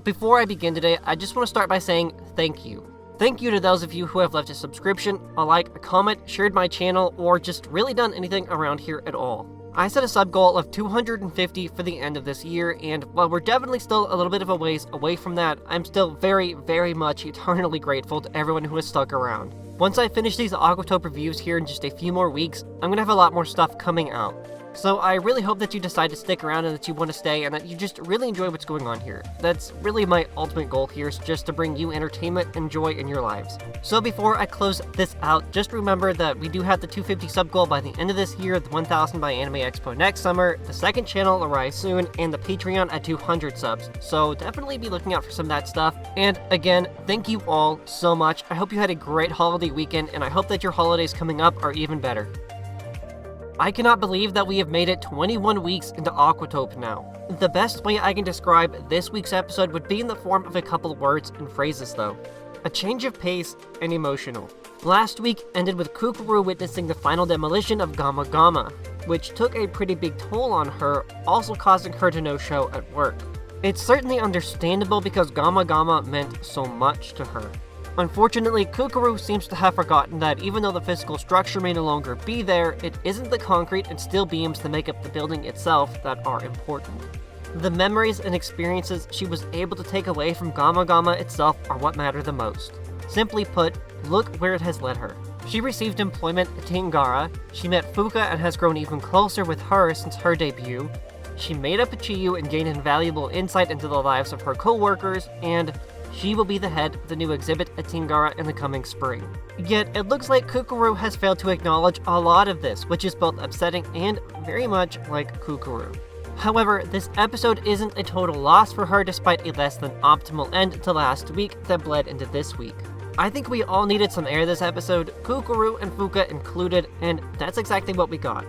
before I begin today, I just want to start by saying thank you. Thank you to those of you who have left a subscription, a like, a comment, shared my channel, or just really done anything around here at all. I set a sub goal of 250 for the end of this year, and while we're definitely still a little bit of a ways away from that, I'm still very, very much eternally grateful to everyone who has stuck around. Once I finish these Aquatope reviews here in just a few more weeks, I'm gonna have a lot more stuff coming out. So I really hope that you decide to stick around and that you want to stay and that you just really enjoy what's going on here. That's really my ultimate goal here, is just to bring you entertainment and joy in your lives. So before I close this out, just remember that we do have the 250 sub goal by the end of this year, the 1000 by Anime Expo next summer, the second channel arrives soon, and the Patreon at 200 subs. So definitely be looking out for some of that stuff. And again, thank you all so much. I hope you had a great holiday weekend, and I hope that your holidays coming up are even better. I cannot believe that we have made it 21 weeks into Aquatope now. The best way I can describe this week's episode would be in the form of a couple words and phrases though. A change of pace and emotional. Last week ended with Kukuru witnessing the final demolition of Gama Gama, which took a pretty big toll on her, also causing her to no-show at work. It's certainly understandable because Gama Gama meant so much to her. Unfortunately, Kukuru seems to have forgotten that even though the physical structure may no longer be there, it isn't the concrete and steel beams that make up the building itself that are important. The memories and experiences she was able to take away from Gama Gama itself are what matter the most. Simply put, look where it has led her. She received employment at Tingara, she met Fuka and has grown even closer with her since her debut, she made up a Chiyu and gained invaluable insight into the lives of her co-workers, and she will be the head of the new exhibit at Tingara in the coming spring. Yet, it looks like Kukuru has failed to acknowledge a lot of this, which is both upsetting and very much like Kukuru. However, this episode isn't a total loss for her despite a less than optimal end to last week that bled into this week. I think we all needed some air this episode, Kukuru and Fuka included, and that's exactly what we got.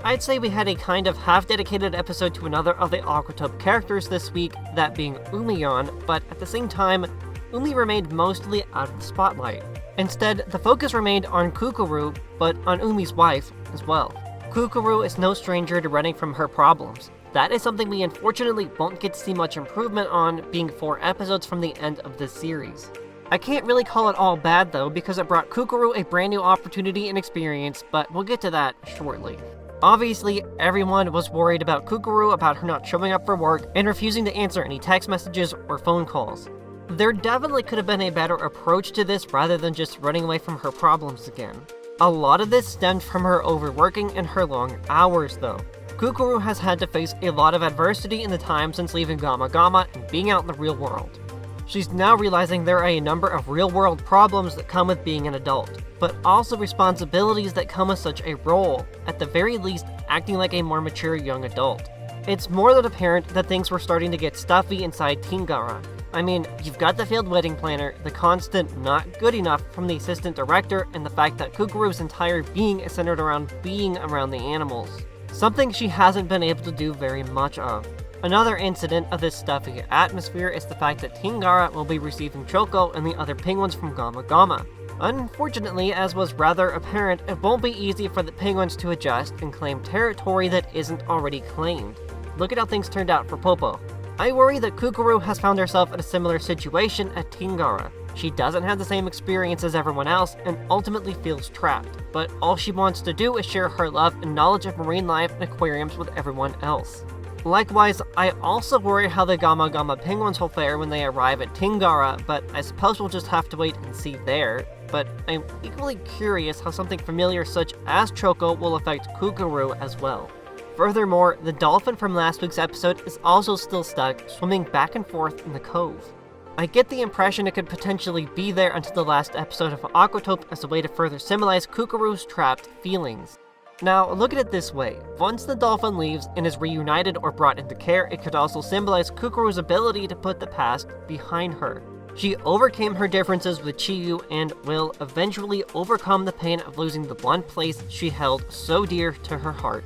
I'd say we had a kind of half-dedicated episode to another of the Aquatope characters this week, that being Umiyon, but at the same time, Umi remained mostly out of the spotlight. Instead, the focus remained on Kukuru, but on Umi's wife as well. Kukuru is no stranger to running from her problems. That is something we unfortunately won't get to see much improvement on, being 4 episodes from the end of this series. I can't really call it all bad though, because it brought Kukuru a brand new opportunity and experience, but we'll get to that shortly. Obviously, everyone was worried about Kukuru, about her not showing up for work and refusing to answer any text messages or phone calls. There definitely could have been a better approach to this rather than just running away from her problems again. A lot of this stemmed from her overworking and her long hours though. Kukuru has had to face a lot of adversity in the time since leaving Gama Gama and being out in the real world. She's now realizing there are a number of real-world problems that come with being an adult, but also responsibilities that come with such a role, at the very least acting like a more mature young adult. It's more than apparent that things were starting to get stuffy inside Tingara. I mean, you've got the failed wedding planner, the constant not good enough from the assistant director, and the fact that Kukuru's entire being is centered around being around the animals. Something she hasn't been able to do very much of. Another incident of this stuffy atmosphere is the fact that Tingara will be receiving Choco and the other penguins from Gama Gama. Unfortunately, as was rather apparent, it won't be easy for the penguins to adjust and claim territory that isn't already claimed. Look at how things turned out for Popo. I worry that Kukuru has found herself in a similar situation at Tingara. She doesn't have the same experience as everyone else and ultimately feels trapped, but all she wants to do is share her love and knowledge of marine life and aquariums with everyone else. Likewise, I also worry how the Gama Gama penguins will fare when they arrive at Tingara, but I suppose we'll just have to wait and see there. But I'm equally curious how something familiar such as Choco will affect Kukuru as well. Furthermore, the dolphin from last week's episode is also still stuck, swimming back and forth in the cove. I get the impression it could potentially be there until the last episode of Aquatope as a way to further symbolize Kukuru's trapped feelings. Now, look at it this way. Once the dolphin leaves and is reunited or brought into care, it could also symbolize Kukuru's ability to put the past behind her. She overcame her differences with Chiyu and will eventually overcome the pain of losing the one place she held so dear to her heart.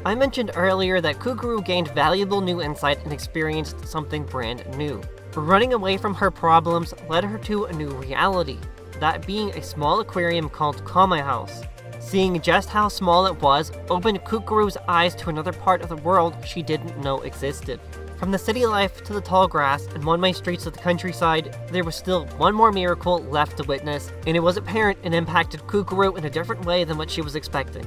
I mentioned earlier that Kukuru gained valuable new insight and experienced something brand new. Running away from her problems led her to a new reality, that being a small aquarium called Kame House. Seeing just how small it was opened Kukuru's eyes to another part of the world she didn't know existed. From the city life to the tall grass and one-way streets of the countryside, there was still one more miracle left to witness, and it was apparent it impacted Kukuru in a different way than what she was expecting.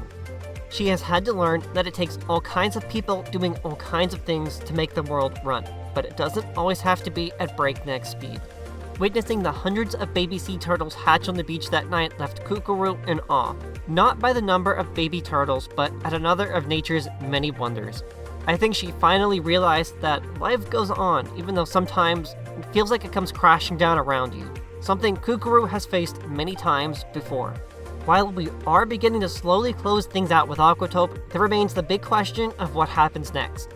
She has had to learn that it takes all kinds of people doing all kinds of things to make the world run, but it doesn't always have to be at breakneck speed. Witnessing the hundreds of baby sea turtles hatch on the beach that night left Kukuru in awe, not by the number of baby turtles, but at another of nature's many wonders. I think she finally realized that life goes on, even though sometimes it feels like it comes crashing down around you, something Kukuru has faced many times before. While we are beginning to slowly close things out with Aquatope, there remains the big question of what happens next.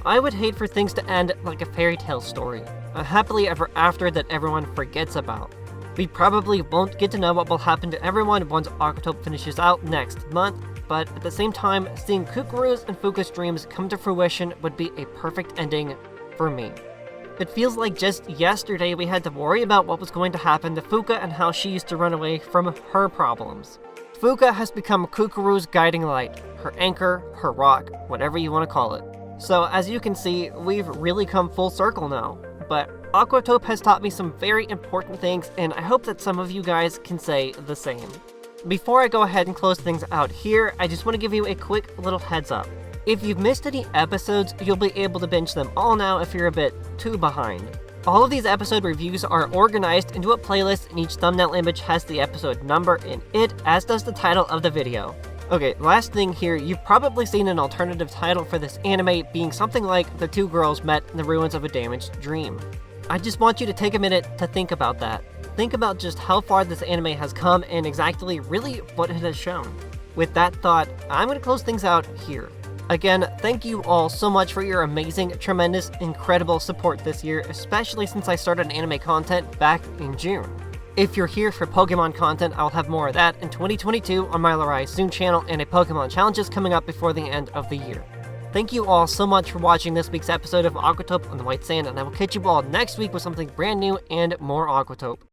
I would hate for things to end like a fairy tale story, a happily ever after that everyone forgets about. We probably won't get to know what will happen to everyone once Aquatope finishes out next month, but at the same time, seeing Kukuru's and Fuka's dreams come to fruition would be a perfect ending for me. It feels like just yesterday we had to worry about what was going to happen to Fuka and how she used to run away from her problems. Fuka has become Kukuru's guiding light, her anchor, her rock, whatever you want to call it. So as you can see, we've really come full circle now. But Aquatope has taught me some very important things, and I hope that some of you guys can say the same. Before I go ahead and close things out here, I just want to give you a quick little heads up. If you've missed any episodes, you'll be able to binge them all now if you're a bit too behind. All of these episode reviews are organized into a playlist, and each thumbnail image has the episode number in it, as does the title of the video. Okay, last thing here, you've probably seen an alternative title for this anime being something like The Two Girls Met in the Ruins of a Damaged Dream. I just want you to take a minute to think about that. Think about just how far this anime has come and exactly really what it has shown. With that thought, I'm going to close things out here. Again, thank you all so much for your amazing, tremendous, incredible support this year, especially since I started anime content back in June. If you're here for Pokemon content, I'll have more of that in 2022 on my Larai Soon channel, and a Pokemon challenges coming up before the end of the year. Thank you all so much for watching this week's episode of Aquatope on the White Sand, and I will catch you all next week with something brand new and more Aquatope.